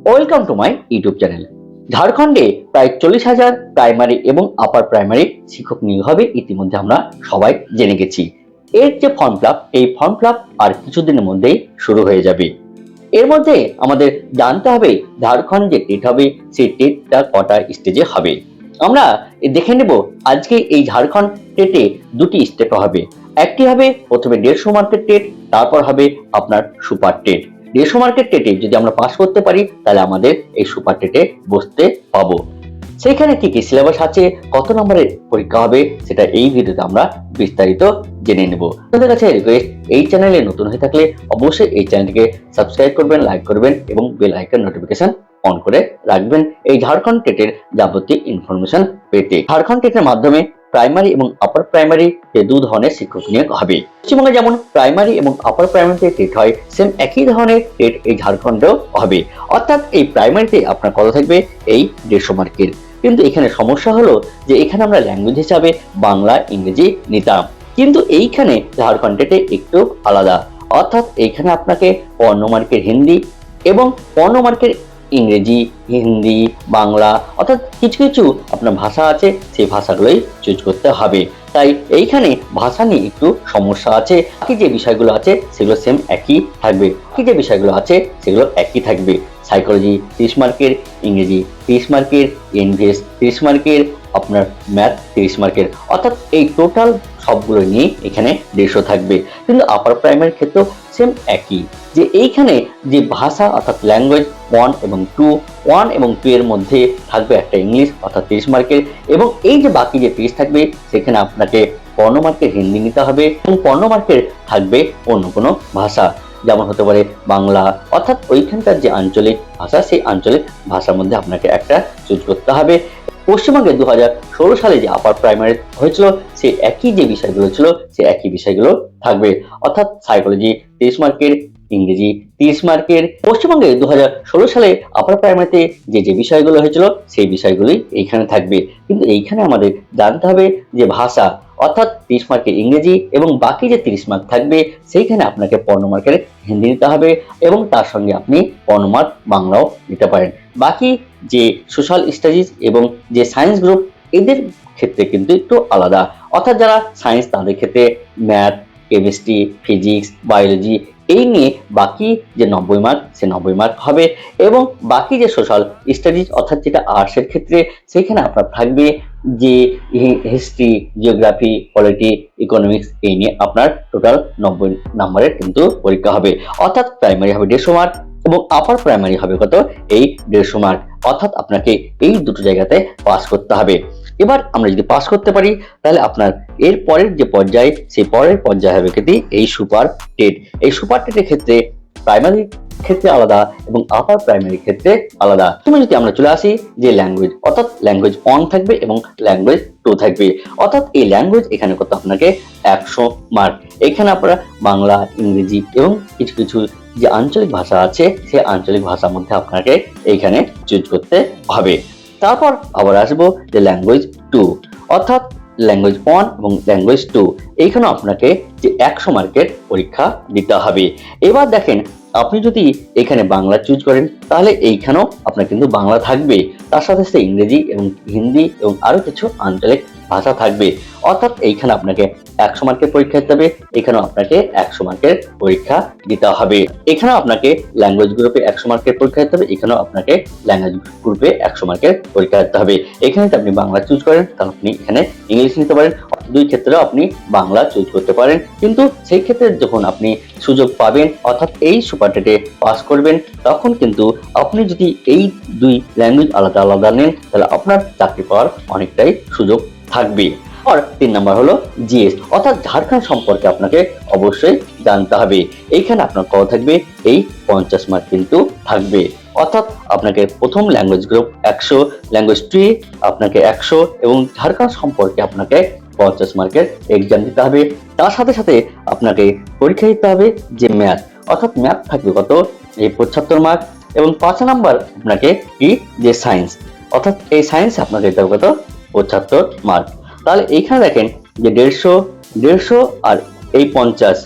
Welcome to my YouTube channel. ঝাড়খণ্ডে প্রায় 40,000 primary এবং আপার প্রাইমারি শিক্ষক নিয়োগ হবে, ইতিমধ্যে আমরা সবাই জেনে গেছি। এর যে ফর্ম ফিল আপ, এই ফর্ম ফিল আপ আর কিছুদিনের মধ্যেই শুরু হয়ে যাবে। এর মধ্যে আমাদের জানতে হবে ঝাড়খণ্ড যে টেট হবে সেই টেটটা কটা স্টেজে হবে। আমরা দেখে নেব আজকে এই ঝাড়খণ্ড টেটে দুটি স্টেপ হবে। একটি হবে প্রথমে 150 মার্কের টেট, তারপর হবে আপনার সুপার টেট। 150 মার্কের টেটে যদি আমরা পাস করতে পারি তাহলে আমাদের এই সুপার টেটে বসতে পাবো। সেখানে কি কি সিলেবাস আছে, কত নম্বরের পরীক্ষা হবে, সেটা এই ভিডিওতে আমরা বিস্তারিত জেনে নেব। আপনাদের কাছে রিকোয়েস্ট, এই চ্যানেলে নতুন হয়ে থাকলে অবশ্যই এই চ্যানেলটিকে সাবস্ক্রাইব করবেন, লাইক করবেন এবং বেল আইকন নোটিফিকেশন অন করে রাখবেন এই ঝাড়খণ্ড টেটের যাবতীয় ইনফরমেশন পেতে। ঝাড়খণ্ড টেটের মাধ্যমে প্রাইমারি এবং আপার প্রাইমারি দু ধরনের শিক্ষক নিয়োগ হবে। পশ্চিমবঙ্গে যেমন প্রাইমারি এবং আপার প্রাইমারিতে টেট হয়, সেম একই ধরনের টেট এই ঝাড়খণ্ডেও হবে। অর্থাৎ এই প্রাইমারিতে আপনার কত থাকবে, এই 150 মার্কের। কিন্তু এখানে সমস্যা হলো যে এখানে আমরা ল্যাঙ্গুয়েজ হিসাবে বাংলা ইংরেজি নিতাম, কিন্তু এইখানে ঝাড়খণ্ড টেটে একটু আলাদা। অর্থাৎ এইখানে আপনাকে 55 মার্কের হিন্দি এবং 55 মার্কের ইংরেজি, হিন্দি, বাংলা, অর্থাৎ কিছু কিছু আপনার ভাষা আছে, সেই ভাষাগুলোই চুজ করতে হবে। তাই এইখানে ভাষা নিয়ে একটু সমস্যা আছে। বাকি যে বিষয়গুলো আছে সেগুলো সেম একই থাকবে। বাকি যে বিষয়গুলো আছে সেগুলো একই থাকবে। সাইকোলজি 30 মার্কের, ইংরেজি 30 মার্কের, এনভিএস 30 মার্কের, আপনার ম্যাথ 30 মার্কের। অর্থাৎ এই টোটাল সবগুলো নিয়ে এখানে 150 থাকবে। কিন্তু আপার প্রাইমারির ক্ষেত্রেও সেম একই, যে এইখানে যে ভাষা অর্থাৎ ল্যাঙ্গুয়েজ 1 এবং 1 এবং 2 এর মধ্যে থাকবে একটা ইংলিশ অর্থাৎ 30 মার্কের, এবং এই যে বাকি যে 30 থাকবে সেখানে আপনাকে 55 মার্কের হিন্দি নিতে হবে এবং 55 মার্কের থাকবে অন্য কোনো ভাষা, যেমন হতে পারে বাংলা। অর্থাৎ ওইখানকার যে আঞ্চলিক ভাষা, সেই আঞ্চলিক ভাষার মধ্যে আপনাকে একটা চুজ করতে হবে। পশ্চিমবঙ্গে 2016 সালে যে আপার প্রাইমারি হয়েছিল, সেই একই যে বিষয়গুলো ছিল সেই একই বিষয়গুলো থাকবে। অর্থাৎ সাইকোলজি 30 মার্কের, ইংরেজি 30 মার্কের। পশ্চিমবঙ্গে 2016 সালে আপার প্রাইমারিতে যে বিষয়গুলো হয়েছিল সেই বিষয়গুলি এইখানে থাকবে। কিন্তু এইখানে আমাদের জানতে হবে যে ভাষা, অর্থাৎ 30 মার্কের ইংরেজি এবং বাকি যে 30 মার্ক থাকবে সেইখানে আপনাকে 55 মার্কের হিন্দি নিতে হবে এবং তার সঙ্গে আপনি 55 মার্ক বাংলাও নিতে পারেন। বাকি যে সোশ্যাল স্টাডিজ এবং যে সায়েন্স গ্রুপ, এদের ক্ষেত্রে কিন্তু একটু আলাদা। অর্থাৎ যারা সায়েন্স, তাদের ক্ষেত্রে ম্যাথ, কেমিস্ট্রি, ফিজিক্স, বায়োলজি এই নিয়ে বাকি যে 90 মার্ক, সে 90 মার্ক হবে। এবং বাকি যে সোশ্যাল স্টাডিজ অর্থাৎ যেটা আর্টসের ক্ষেত্রে, সেখানে আপনার থাকবে যে হিস্ট্রি, জিওগ্রাফি, পলিটি, ইকোনমিক্স এই নিয়ে আপনার টোটাল 90 নম্বরের কিন্তু পরীক্ষা হবে। অর্থাৎ প্রাইমারি হবে 150 মার্ক এবং আপার প্রাইমারি হবে কত, এই 150 মার্ক। অর্থাৎ আপনাকে এই দুটো জায়গাতে পাস করতে হবে। এবার আমরা যদি পাস করতে পারি তাহলে আপনার এর পরের যে পর্যায়ে, সেই পরের পর্যায়ে হবে কিন্তু এই সুপার টেট। এই সুপার টেটের ক্ষেত্রে প্রাইমারি ক্ষেত্রে আলাদা এবং আপার প্রাইমারি ক্ষেত্রে আলাদা। তুমি যদি আমরা চলে আসি যে ল্যাঙ্গুয়েজ, অর্থাৎ ল্যাঙ্গুয়েজ 1 থাকবে এবং ল্যাঙ্গুয়েজ 2 থাকবে। অর্থাৎ এই ল্যাঙ্গুয়েজ এখানে কত, আপনাকে 100 মার্ক। এখানে আপনারা বাংলা, ইংরেজি এবং কিছু কিছু যে আঞ্চলিক ভাষা আছে সেই আঞ্চলিক ভাষার মধ্যে আপনাকে এইখানে চুজ করতে হবে। তারপর আবার আসবো যে ল্যাঙ্গুয়েজ 2, অর্থাৎ ল্যাঙ্গুয়েজ 1 এবং ল্যাঙ্গুয়েজ 2, এইখানে আপনাকে যে 100 মার্কের পরীক্ষা দিতে হবে। এবার দেখেন, আপনি যদি এখানে বাংলা চুজ করেন তাহলে এইখানেও আপনার কিন্তু বাংলা থাকবে, তার সাথে সাথে ইংরেজি এবং হিন্দি এবং আরো কিছু আঞ্চলিক ভাষা থাকবে। অর্থাৎ এইখানে আপনাকে 100 মার্কের পরীক্ষা দিতে হবে, এখানেও আপনাকে 100 মার্কের পরীক্ষা দিতে হবে। এখানেও আপনাকে ল্যাঙ্গুয়েজ গ্রুপে 100 মার্কের পরীক্ষা দিতে হবে, এখানেও আপনাকে ল্যাঙ্গুয়েজ গ্রুপে 100 মার্কের পরীক্ষা দিতে হবে। এখানে যদি আপনি বাংলা চুজ করেন তাহলে আপনি এখানে ইংলিশ নিতে পারেন, দুই ক্ষেত্রেও আপনি বাংলা চুজ করতে পারেন। কিন্তু সেই ক্ষেত্রে যখন আপনি সুযোগ পাবেন, অর্থাৎ এই সুপার টেটে পাস করবেন, তখন কিন্তু আপনি যদি এই দুই ল্যাঙ্গুয়েজ আলাদা আলাদা নেন তাহলে আপনার চাকরি পাওয়ার অনেকটাই সুযোগ থাকবে। আর 3 নাম্বার হলো জিএস, অর্থাৎ ঝাড়খণ্ড সম্পর্কে আপনাকে অবশ্যই জানতে হবে। এইখানে আপনার কত থাকবে, এই 50 মার্ক কিন্তু থাকবে। অর্থাৎ আপনাকে প্রথম ল্যাঙ্গুয়েজ গ্রুপ 100, ল্যাঙ্গুয়েজ 2 আপনাকে 100 এবং ঝাড়খণ্ড সম্পর্কে আপনাকে 50 মার্কের এক্সাম দিতে হবে। তার সাথে সাথে আপনাকে পরীক্ষা দিতে হবে যে ম্যাথ, অর্থাৎ ম্যাথ থাকবে কত, এই 75 মার্ক। এবং 5 নাম্বার আপনাকে কি, যে সায়েন্স, অর্থাৎ এই সায়েন্স আপনাকে দিতে হবে কত, 75 মার্ক। তাহলে এইখানে দেখেন যে 150 আর এই 50,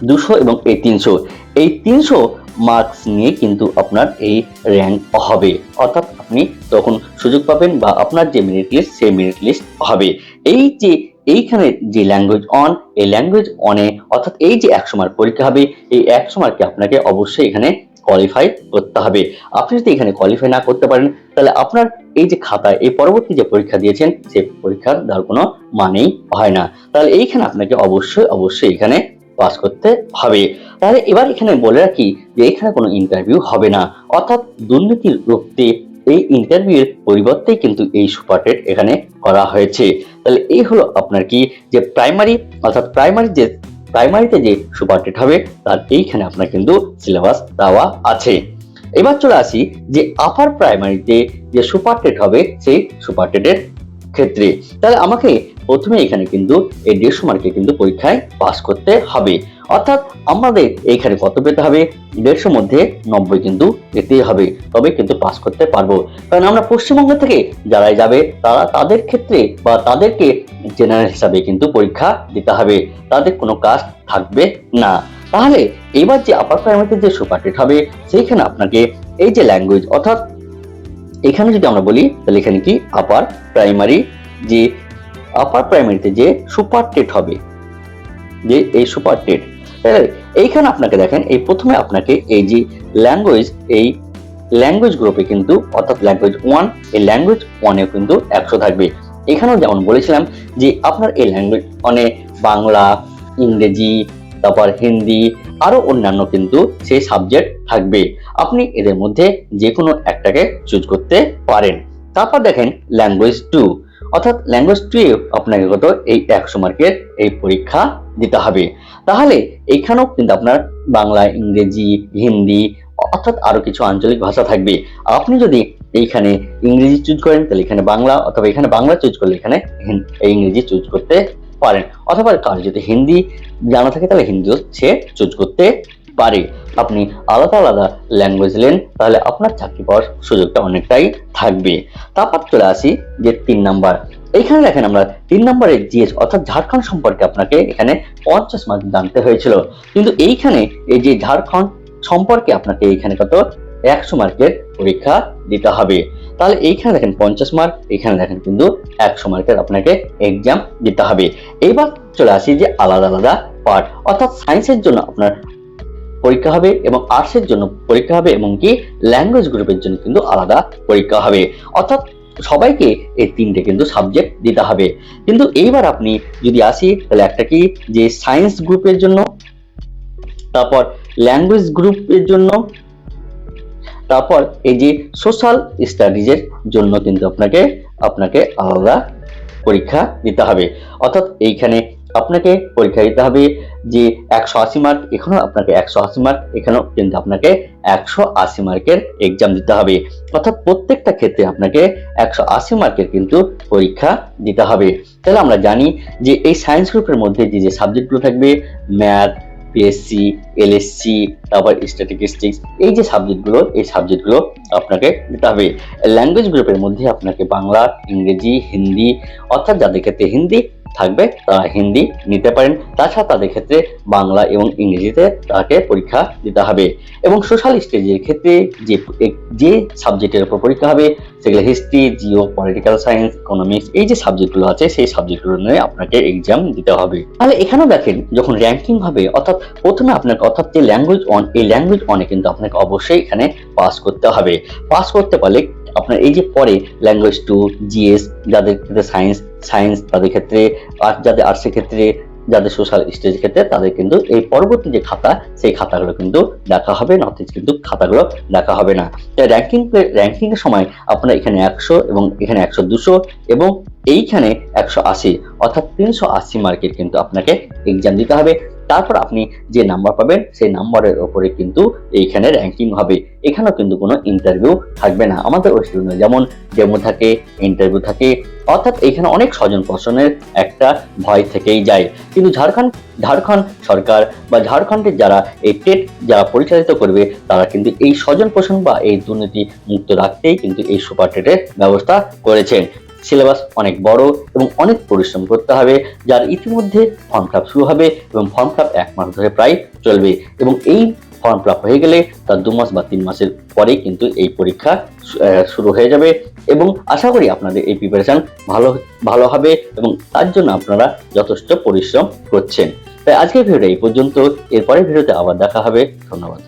200 এবং এই 300, এই 300 মার্কস নিয়ে কিন্তু আপনার এই র্যাঙ্ক হবে, অর্থাৎ আপনি তখন সুযোগ পাবেন বা আপনার যে মেরিট লিস্ট সেই মেরিট লিস্ট হবে। এই যে এইখানে যে ল্যাঙ্গুয়েজ অন, এই ল্যাঙ্গুয়েজ অনে অর্থাৎ এই যে 100 মার্ক পরীক্ষা হবে, এই 100 মার্কে আপনাকে অবশ্যই এখানে কোয়ালিফাই করতে হবে। আপনি যদি এখানে কোয়ালিফাই না করতে পারেন তাহলে আপনার এই যে খাতায় এই পরবর্তী যে পরীক্ষা দিয়েছেন সেই পরীক্ষার দেওয়ার কোনো মানেই হয় না। তাহলে এইখানে আপনাকে অবশ্যই এখানে পাস করতে হবে। তাহলে এবার এখানে বলে রাখি যে এখানে কোনো ইন্টারভিউ হবে না, অর্থাৎ দুর্নীতির রুখতে এই ইন্টারভিউর পরিবর্তে কিন্তু এই সুপার টেট এখানে করা হয়েছে। তাহলে এই হলো আপনার কি যে প্রাইমারি, অর্থাৎ প্রাইমারিতে যে সুপার টেট হবে তার এইখানে আপনার কিন্তু সিলেবাস দেওয়া আছে। এবার চলে আসি যে আপার প্রাইমারিতে যে সুপার টেট হবে সেই সুপার টেটের ক্ষেত্রে। তাহলে আমাকে প্রথমে এখানে কিন্তু এই 150 মার্কে কিন্তু পরীক্ষায় পাস করতে হবে, অর্থাৎ আমাদের এইখানে কত পেতে হবে, 150 মধ্যে 90 কিন্তু পেতেই হবে, তবে কিন্তু পাস করতে পারবো। কারণ আমরা পশ্চিমবঙ্গ থেকে যারাই যাবে তাদের ক্ষেত্রে বা তাদেরকে জেনারেল হিসাবে কিন্তু পরীক্ষা দিতে হবে, তাদের কোনো কাজ থাকবে না। তাহলে এবার যে আপার প্রাইমারিতে যে সুপার টেট হবে সেইখানে আপনাকে এই যে ল্যাঙ্গুয়েজ, অর্থাৎ এখানে যদি আমরা বলি তাহলে এখানে কি আপার প্রাইমারিতে যে সুপার টেট হবে, যে এই সুপার টেট, এইখানে আপনাকে দেখেন এই প্রথমে আপনাকে এই যে ল্যাঙ্গুয়েজ, এই ল্যাঙ্গুয়েজ গ্রুপে কিন্তু অর্থাৎ ল্যাঙ্গুয়েজ 1, এই ল্যাঙ্গুয়েজ 1 এ কিন্তু 100 থাকবে। এখানেও যেমন বলেছিলাম যে আপনার এই ল্যাঙ্গুয়েজ মানে বাংলা, ইংরেজি, তারপর হিন্দি, আরো অন্যান্য কিন্তু সেই সাবজেক্ট থাকবে। আপনি এদের মধ্যে যে কোনো একটাকে চুজ করতে পারেন। তারপর দেখেন ল্যাঙ্গুয়েজ 2, অর্থাৎ ল্যাঙ্গুয়েজ 2 এ আপনাকে কত এই 100 মার্কের এই পরীক্ষা দিতে হবে। তাহলে এখানেও কিন্তু আপনার বাংলা, ইংরেজি, হিন্দি অর্থাৎ আরো কিছু আঞ্চলিক ভাষা থাকবে। আপনি যদি এইখানে ইংরেজি চুজ করেন তাহলে এখানে বাংলা, অথবা এখানে বাংলা চুজ করলে এখানে ইংরেজি চুজ করতে পারেন, অথবা কার যদি হিন্দি জানা থাকে তাহলে হিন্দিও সে চুজ করতে পারে। আপনি আলাদা ল্যাঙ্গুয়েজ নেন তাহলে আপনার চাকরি পাওয়ার সুযোগটা অনেকটাই থাকবে। তারপর চলে আসি যে 3 নাম্বার। এইখানে দেখেন আমরা 3 নম্বরের জিএস অর্থাৎ ঝাড়খণ্ড সম্পর্কে আপনাকে এখানে 50 মার্ক জানতে হয়েছিল, কিন্তু এইখানে এই যে ঝাড়খণ্ড সম্পর্কে আপনাকে এইখানে কত 100 মার্কের পরীক্ষা দিতে হবে। তাহলে এইখানে দেখেন 50 মার্ক, এখানে দেখেন কিন্তু 100 মার্কের আপনাকে এক্সাম দিতে হবে। এবার চলে আসি যে আলাদা পার্ট, অর্থাৎ সায়েন্সের জন্য আপনার পরীক্ষা হবে এবং আর্টসের জন্য পরীক্ষা হবে এবং কি ল্যাঙ্গুয়েজ গ্রুপের জন্য কিন্তু আলাদা পরীক্ষা হবে, অর্থাৎ সবাইকে এই 3টে কিন্তু সাবজেক্ট দিতে হবে। কিন্তু এইবার আপনি যদি আসি তাহলে একটা কি যে সায়েন্স গ্রুপের জন্য, তারপর ল্যাঙ্গুয়েজ গ্রুপের জন্য, তারপর এই যে সোশ্যাল স্টাডিজের জন্য কিন্তু আপনাকে আলাদা পরীক্ষা দিতে হবে। অর্থাৎ এইখানে আপনাকে পরীক্ষা দিতে হবে যে 180 মার্ক, এখানেও আপনাকে 180 মার্ক, এখানেও কিন্তু আপনাকে 180 মার্কের এক্সাম দিতে হবে। অর্থাৎ প্রত্যেকটা ক্ষেত্রে আপনাকে 180 মার্কের কিন্তু পরীক্ষা দিতে হবে। তাহলে আমরা জানি যে এই সায়েন্স গ্রুপের মধ্যে যে সাবজেক্টগুলো থাকবে ম্যাথ, পিএসসি, এলএসসি, তারপর স্ট্যাটিস্টিক্স, এই যে সাবজেক্টগুলো এই সাবজেক্টগুলো আপনাকে দিতে হবে। ল্যাঙ্গুয়েজ গ্রুপের মধ্যে আপনাকে বাংলা, ইংরেজি, হিন্দি, অর্থাৎ যাদের ক্ষেত্রে হিন্দি থাকবে তারা হিন্দি নিতে পারেন, তাছাড়া তাদের ক্ষেত্রে বাংলা এবং ইংরেজিতে তাকে পরীক্ষা দিতে হবে। এবং সোশ্যাল স্টাডিজের ক্ষেত্রে যে সাবজেক্টের উপর পরীক্ষা হবে সেগুলো history, Jio, political science, economics, এই যে সাবজেক্টগুলো আছে সেই সাবজেক্টগুলো নিয়ে আপনাকে এক্সাম দিতে হবে। তাহলে এখানেও দেখেন যখন র্যাঙ্কিং হবে, অর্থাৎ প্রথমে আপনাকে অর্থাৎ যে ল্যাঙ্গুয়েজ অন, এই ল্যাঙ্গুয়েজ অনে কিন্তু আপনাকে অবশ্যই এখানে পাস করতে হবে। পাস করতে পারলে আপনার এই যে পরে ল্যাঙ্গুয়েজ 2, জিএস, যাদের ক্ষেত্রে সায়েন্স তাদের ক্ষেত্রে, আর যাদের আর্টসের ক্ষেত্রে, যাদের সোশ্যাল স্টাডিজের ক্ষেত্রে তাদের কিন্তু এই পরবর্তী যে খাতা সেই খাতাগুলো কিন্তু দেখা হবে, নথিজ কিন্তু খাতাগুলো দেখা হবে না। তাই র্যাঙ্কিং এর সময় আপনারা এখানে 100 এবং এখানে 100, 200 এবং এইখানে 180 অর্থাৎ 380 মার্কের কিন্তু আপনাকে এক্সাম দিতে হবে। তারপর আপনি যে নাম্বার পাবেন সেই নাম্বারের উপরে কিন্তু এইখানে র্যাঙ্কিং হবে। এখানেও কিন্তু কোনো ইন্টারভিউ থাকবে না। আমাদের ওয়েস্ট বেঙ্গলে যেমন ডেমো থাকে, ইন্টারভিউ থাকে, অর্থাৎ এখানে অনেক স্বজন পোষণের একটা ভয় থেকেই যায়। কিন্তু ঝাড়খণ্ড সরকার বা ঝাড়খণ্ডের যারা এই টেট যারা পরিচালিত করবে তারা কিন্তু এই স্বজন পোষণ বা এই দুর্নীতি মুক্ত রাখতেই কিন্তু এই সুপার টেটের ব্যবস্থা করেছেন। সিলেবাস অনেক বড় এবং অনেক পরিশ্রম করতে হবে, যার ইতিমধ্যে ফর্ম ফিল আপ শুরু হবে এবং ফর্ম ফিল আপ 1 মাস ধরে প্রায় চলবে এবং এই ফর্ম ফিল আপ হয়ে গেলে তার 2 মাস বা 3 মাসের পরেই কিন্তু এই পরীক্ষা শুরু হয়ে যাবে এবং আশা করি আপনাদের এই প্রিপারেশন ভালো হবে এবং তার জন্য আপনারা যথেষ্ট পরিশ্রম করছেন। তাই আজকের ভিডিওটা এই পর্যন্ত, এরপরের ভিডিওতে আবার দেখা হবে। ধন্যবাদ।